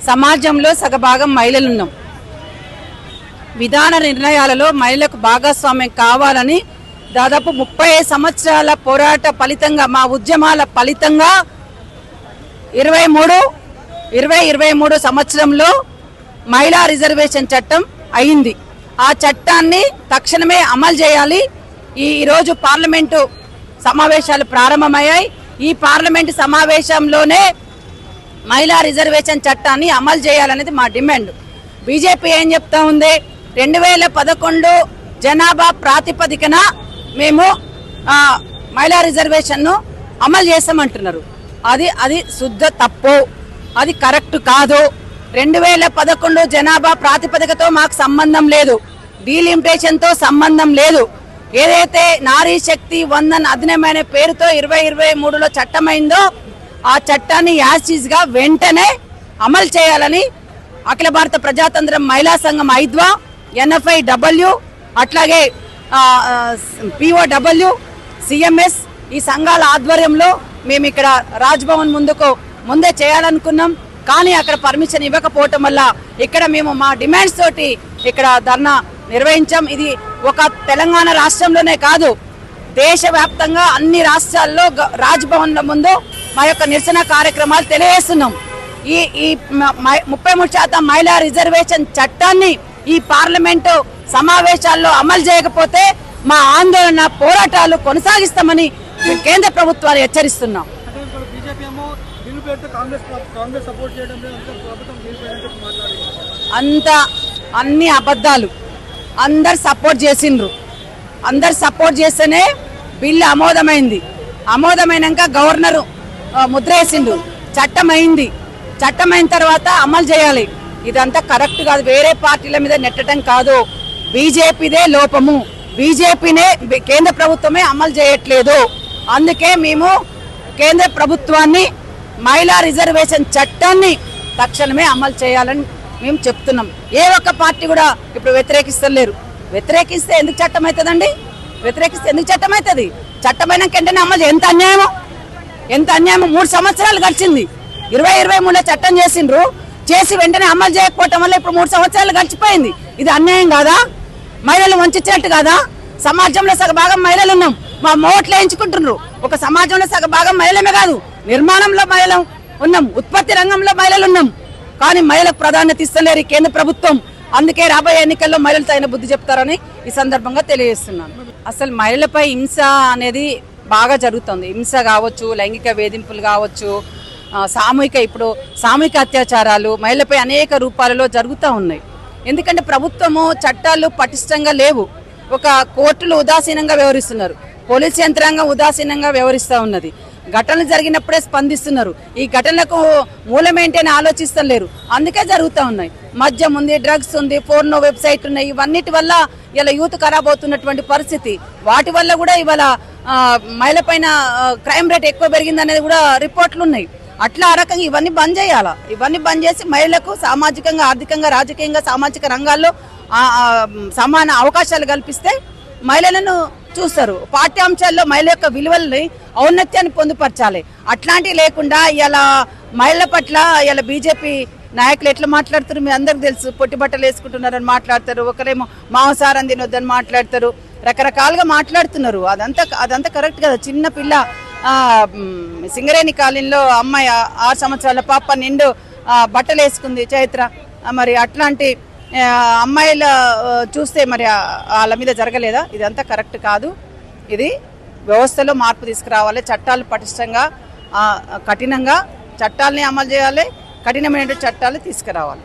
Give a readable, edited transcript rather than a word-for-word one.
సమాజంలో సగభాగం మహిళలు ఉన్నాం. విధాన నిర్ణయాలలో మహిళలకు భాగస్వామ్యం కావాలని దాదాపు 30 సంవత్సరాల పోరాట ఫలితంగా, మా ఉద్యమాల ఫలితంగా 2023 సంవత్సరంలో మహిళా రిజర్వేషన్ చట్టం అయింది. ఆ చట్టాన్ని తక్షణమే అమలు చేయాలి. ఈరోజు పార్లమెంటు సమావేశాలు ప్రారంభమయ్యాయి. ఈ పార్లమెంటు సమావేశంలోనే మహిళా రిజర్వేషన్ చట్టాన్ని అమలు చేయాలనేది మా డిమాండ్. బీజేపీ ఏం చెప్తా ఉంది, 2011 జనాభా ప్రాతిపదికన మేము మహిళా రిజర్వేషన్ను అమలు చేస్తామంటున్నారు. అది శుద్ధ తప్పు, అది కరెక్ట్ కాదు. 2011 జనాభా ప్రాతిపదికతో మాకు సంబంధం లేదు, డీలిమిటేషన్తో సంబంధం లేదు. ఏదైతే నారీ శక్తి వందన్ అధినియమైన పేరుతో 2023లో చట్టమైందో ఆ చట్టాన్ని యాసిస్గా వెంటనే అమలు చేయాలని అఖిల భారత ప్రజాతంత్రం మహిళా సంఘం ఐద్వా, NFIW, అట్లాగే POW, CMS ఈ సంఘాల ఆధ్వర్యంలో మేము ఇక్కడ రాజ్భవన్ ముందే చేయాలనుకున్నాం. కానీ అక్కడ పర్మిషన్ ఇవ్వకపోవటం వల్ల ఇక్కడ మేము మా డిమాండ్స్ తోటి ఇక్కడ ధర్నా నిర్వహించాం. ఇది ఒక తెలంగాణ రాష్ట్రంలోనే కాదు, దేశవ్యాప్తంగా అన్ని రాష్ట్రాల్లో రాజ్భవన్ల ముందు మా యొక్క నిరసన కార్యక్రమాలు తెలియజేస్తున్నాం. ఈ 33% మహిళా రిజర్వేషన్ చట్టాన్ని ఈ పార్లమెంటు సమావేశాల్లో అమలు చేయకపోతే మా ఆందోళన పోరాటాలు కొనసాగిస్తామని కేంద్ర ప్రభుత్వాలు హెచ్చరిస్తున్నాం. అన్ని అబద్ధాలు. అందరు సపోర్ట్ చేసిండ్రు. అందరు సపోర్ట్ చేస్తేనే బిల్లు ఆమోదమైంది. ఆమోదమైనాక గవర్నరు ముద్ర వేసిండు. చట్టమైంది. చట్టమైన తర్వాత అమలు చేయాలి. ఇదంతా కరెక్ట్ కాదు. వేరే పార్టీల మీద నెట్టడం కాదు. బీజేపీదే లోపము. బీజేపీనే కేంద్ర ప్రభుత్వమే అమలు చేయట్లేదు. అందుకే మేము కేంద్ర ప్రభుత్వాన్ని మహిళా రిజర్వేషన్ చట్టాన్ని తక్షణమే అమలు చేయాలని మేము చెప్తున్నాం. ఏ ఒక్క పార్టీ కూడా ఇప్పుడు వ్యతిరేకిస్తలేరు. వ్యతిరేకిస్తే ఎందుకు చట్టం అవుతుందండి? వ్యతిరేకిస్తే ఎందుకు చట్టం అవుతుంది? చట్టమైన వెంటనే అమలు ఎంత అన్యాయమో, ఎంత అన్యాయమో. 3 సంవత్సరాలు గడిచింది. 2023లో చట్టం చేసిండ్రు. చేసి వెంటనే అమలు చేయకపోవటం వల్ల ఇప్పుడు 3 సంవత్సరాలు గడిచిపోయింది. ఇది అన్యాయం కాదా? మహిళలు వంచినట్టు కాదా? సమాజంలో సగభాగం మహిళలు ఉన్నాం. మా మోట్లు వేయించుకుంటున్నారు. ఒక సమాజంలో సగభాగం మహిళమే కాదు, నిర్మాణంలో మహిళలు ఉన్నాం, ఉత్పత్తి రంగంలో మహిళలు ఉన్నాం. కానీ మహిళలకు ప్రాధాన్యత ఇస్తలేరు కేంద్ర ప్రభుత్వం. అందుకే రాబోయే ఎన్నికల్లో మహిళలు తగిన బుద్ధి చెప్తారని ఈ సందర్భంగా తెలియజేస్తున్నాను. అసలు మహిళలపై హింస అనేది బాగా జరుగుతుంది. హింస కావచ్చు, లైంగిక వేధింపులు కావచ్చు, ఇప్పుడు సామూహిక అత్యాచారాలు మహిళలపై అనేక రూపాలలో జరుగుతూ ఉన్నాయి. ఎందుకంటే ప్రభుత్వము చట్టాలు పటిష్టంగా లేవు. ఒక కోర్టులు ఉదాసీనంగా వ్యవహరిస్తున్నారు. పోలీస్ యంత్రాంగం ఉదాసీనంగా వ్యవహరిస్తూ ఉన్నది. ఘటనలు జరిగినప్పుడే స్పందిస్తున్నారు. ఈ ఘటనలకు మూలమేంటని ఆలోచిస్తలేరు. అందుకే జరుగుతూ ఉన్నాయి. మద్యం ఉంది, డ్రగ్స్ ఉంది, పోర్నో వెబ్సైట్ ఉన్నాయి. ఇవన్నిటి వల్ల ఇలా యూత్ ఖరాబ్ అవుతున్నటువంటి పరిస్థితి. వాటి వల్ల కూడా ఇవాళ మహిళ పైన క్రైమ్ రేట్ ఎక్కువ పెరిగింది అనేది కూడా రిపోర్ట్లు ఉన్నాయి. అట్లా ఆ రకంగా ఇవన్నీ బంద్ చేయాలా. ఇవన్నీ బంద్ చేసి మహిళలకు సామాజికంగా, ఆర్థికంగా, రాజకీయంగా, సామాజిక రంగాల్లో సమాన అవకాశాలు కల్పిస్తే మహిళలను చూస్తారు. పాఠ్యాంశాల్లో మహిళ యొక్క విలువల్ని, ఔన్నత్యాన్ని పొందుపరచాలి. అట్లాంటివి లేకుండా ఇలా మహిళల పట్ల ఇలా బీజేపీ నాయకులు ఎట్లా మాట్లాడుతారు మీ అందరికి తెలుసు. పొట్టి బట్టలు వేసుకుంటున్నారని మాట్లాడతారు. ఒకరేమో మాంసాహారం తినొద్దని మాట్లాడతారు. రకరకాలుగా మాట్లాడుతున్నారు. అదంతా కరెక్ట్ కదా. చిన్న పిల్ల సింగరేణి కాలనీలో అమ్మాయి 6 సంవత్సరాల పాప నిండు బట్టలు వేసుకుంది చైత్ర. మరి అట్లాంటి అమ్మాయిల చూస్తే మరి వాళ్ళ మీద జరగలేదా? ఇదంతా కరెక్ట్ కాదు. ఇది వ్యవస్థలో మార్పు తీసుకురావాలి. చట్టాలు పటిష్టంగా, కఠినంగా చట్టాలని అమలు చేయాలి. కఠినమైన చట్టాలు తీసుకురావాలి.